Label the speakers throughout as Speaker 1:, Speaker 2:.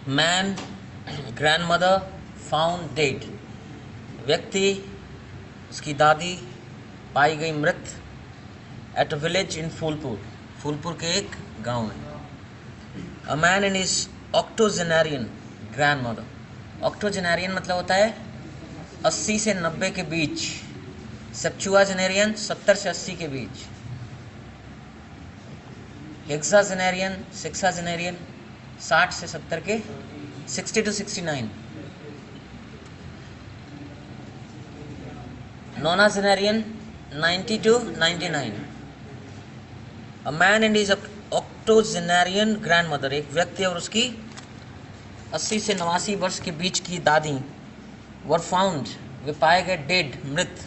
Speaker 1: Man grandmother found dead, व्यक्ति उसकी दादी पाई गई मृत at a village in Phulpur, Phulpur के एक गांव में। A man and is octogenarian grandmother, octogenarian मतलब होता है 80 से 90 के बीच, सेप्चुआजेनेरियन 70 से 80 के बीच, हेक्साजेनेरियन सेक्साजेनेरियन 60 से 70 के, 60 to 69, नोनाजेनेरियन 90 to 99। A man and is octogenarian grandmother, एक व्यक्ति और उसकी 80 से 89 वर्ष के बीच की दादी, वर फाउंड, वे पाए गए, डेड, मृत,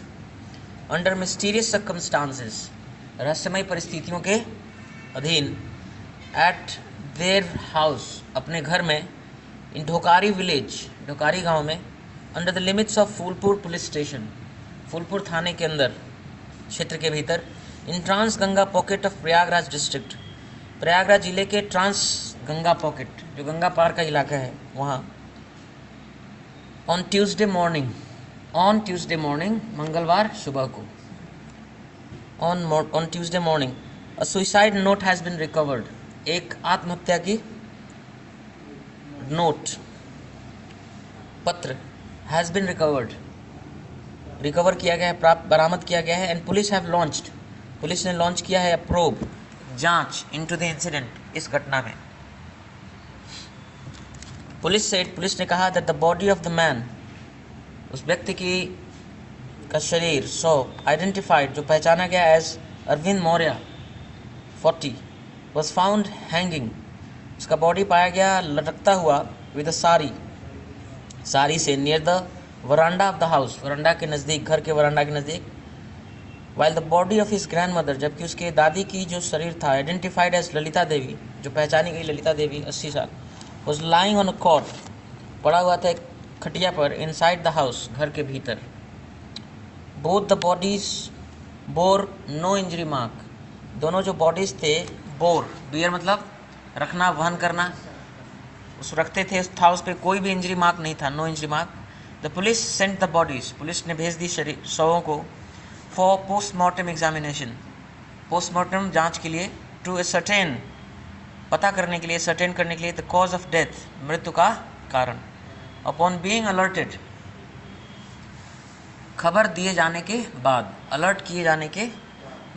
Speaker 1: अंडर मिस्टीरियस सर्कमस्टांसेस, रहस्यमय परिस्थितियों के अधीन, एट देयर हाउस, अपने घर में, इन ढोकारी विलेज, ढोकारी गांव में, under the limits of Phulpur police station, Phulpur थाने के अंदर, क्षेत्र के भीतर, in trans Ganga pocket of Prayagraj district, Prayagraj जिले के ट्रांस गंगा पॉकेट, जो गंगा पार का इलाका है वहाँ, ऑन ट्यूसडे मॉर्निंग, मंगलवार सुबह को, on Tuesday morning, a suicide note has been recovered, एक आत्महत्या की नोट, पत्र, हैज़ बिन रिकवर किया गया है, प्राप्त, बरामद किया गया है, and police have launched, police ने लॉन्च किया है, प्रोब, जांच, इनटू द इंसिडेंट, इस घटना में। पुलिस ने कहा that the body of the man, उस व्यक्ति का शरीर, आइडेंटिफाइड, जो पहचाना गया as Arvind Maurya 40, was found hanging, उसका बॉडी पाया गया लटकता हुआ, विद अ सारी से, near the veranda of the house, veranda के नज़दीक, घर के वरांडा के नज़दीक, while the body of his grandmother, जबकि उसके दादी की जो शरीर था, आइडेंटिफाइड एज ललिता देवी, जो पहचानी गई ललिता देवी 80 साल, was lying on a cot, पड़ा हुआ था एक खटिया पर, इनसाइड द हाउस, घर के भीतर। Both the bodies bore no injury mark, दोनों जो बॉडीज थे, बियर मतलब रखना, वहन करना, उस रखते थे, था उस पर कोई भी इंजरी मार्क नहीं था, no injury mark. The police sent the bodies, police ने भेज दी शवों को, फॉर पोस्टमार्टम एग्जामिनेशन, पोस्टमार्टम जांच के लिए, टू सर्टेन, पता करने के लिए, सर्टेन करने के लिए, द कॉज ऑफ डेथ, मृत्यु का कारण। अपॉन बीइंग अलर्टेड, खबर दिए जाने के बाद, अलर्ट किए जाने के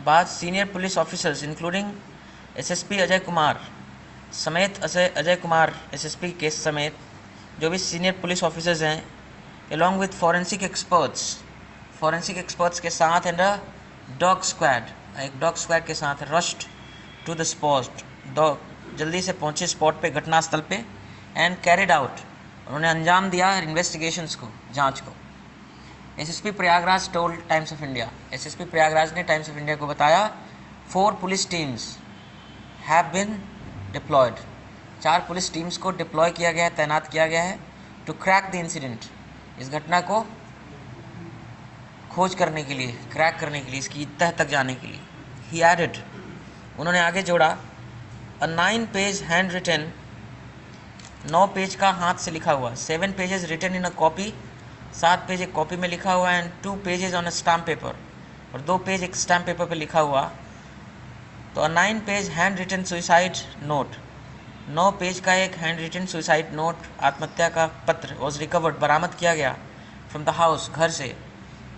Speaker 1: बाद, senior police officers including SSP Ajay Kumar समेत, अजय कुमार एसएसपी के समेत जो भी सीनियर पुलिस ऑफिसर्स हैं, अलॉन्ग विथ फॉरेंसिक एक्सपर्ट्स के साथ, एंड अ डॉग स्क्वाड, एक डॉग स्क्वाड के साथ, रश्ड टू द स्पॉट, जल्दी से पहुंचे स्पॉट पे, घटनास्थल पे, एंड कैरिड आउट, उन्होंने अंजाम दिया इन्वेस्टिगेशंस को, जांच को। SSP Prayagraj told Times of India, SSP Prayagraj ने टाइम्स ऑफ इंडिया को बताया, 4 police teams have been deployed, 4 police teams को डिप्लॉय किया गया है, तैनात किया गया है, टू क्रैक द इंसिडेंट, इस घटना को खोज करने के लिए, क्रैक करने के लिए, इसकी तह तक जाने के लिए। ही एडेड, उन्होंने आगे जोड़ा, a 9 page hand written, 9 page का हाथ से लिखा हुआ, 7 pages written in a copy, 7 page एक कॉपी में लिखा हुआ, and 2 pages on a stamp paper, और 2 पेज एक स्टैम्प पेपर पे लिखा हुआ। तो 9 page hand written suicide note, 9 page का एक हैंड रिटन सुसाइड नोट, आत्महत्या का पत्र, वॉज रिकवर्ड, बरामद किया गया, फ्रॉम द हाउस, घर से,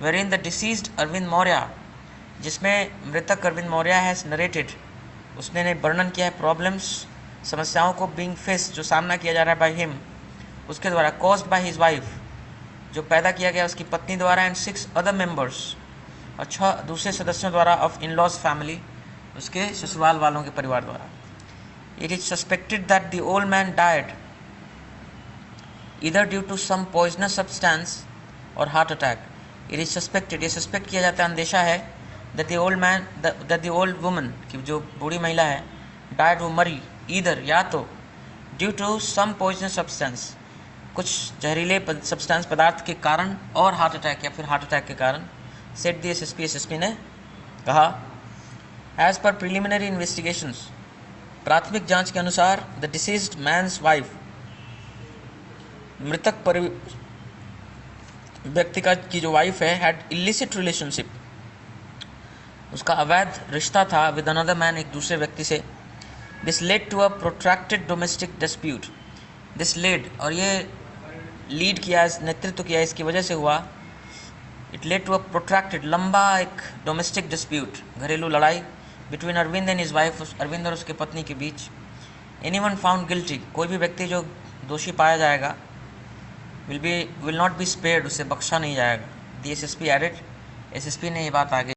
Speaker 1: वेरिन द डिसीज्ड अरविंद मौर्य, जिसमें मृतक अरविंद मौर्य हैज़ नरेटेड, उसने वर्णन किया है, प्रॉब्लम्स, समस्याओं को, बीइंग फेस, जो सामना किया जा रहा है, बाय हिम, उसके द्वारा, कॉज्ड बाय हिज वाइफ, जो पैदा किया गया उसकी पत्नी द्वारा, एंड 6 अदर मेंबर्स, और 6 दूसरे सदस्यों द्वारा, ऑफ इन लॉज फैमिली, उसके ससुराल वालों के परिवार द्वारा। It is suspected that the old man died either due to some poisonous substance और heart attack. It is suspected, ये सस्पेक्ट किया जाता है, अंदेशा है, दैट द ओल्ड वुमन, कि जो बूढ़ी महिला है, डाइड, वो मरी, ईदर, या तो, due to some poisonous substance, कुछ जहरीले सब्सटेंस पदार्थ के कारण, और हार्ट अटैक, या फिर हार्ट अटैक के कारण, सेट दी एसएसपी ने कहा। एज पर प्रिलिमिनरी इन्वेस्टिगेशंस, प्राथमिक जांच के अनुसार, द डिसीज्ड मैन्स वाइफ, मृतक व्यक्ति का की जो वाइफ है हैड इलिसिट रिलेशनशिप, उसका अवैध रिश्ता था विद अनदर मैन, एक दूसरे व्यक्ति से। This led to a protracted domestic dispute, this led, और ये लीड किया, नेतृत्व किया, इसकी वजह से हुआ, it led to a protracted, लंबा एक डोमेस्टिक डिस्प्यूट, घरेलू लड़ाई, between Arvind and his wife, Arvind और उसके पत्नी के बीच। एनीवन फाउंड गिल्टी, कोई भी व्यक्ति जो दोषी पाया जाएगा, विल नॉट बी स्पेयर्ड, उसे बख्शा नहीं जाएगा। दी एसएसपी एडेड, एसएसपी ने ये बात आगे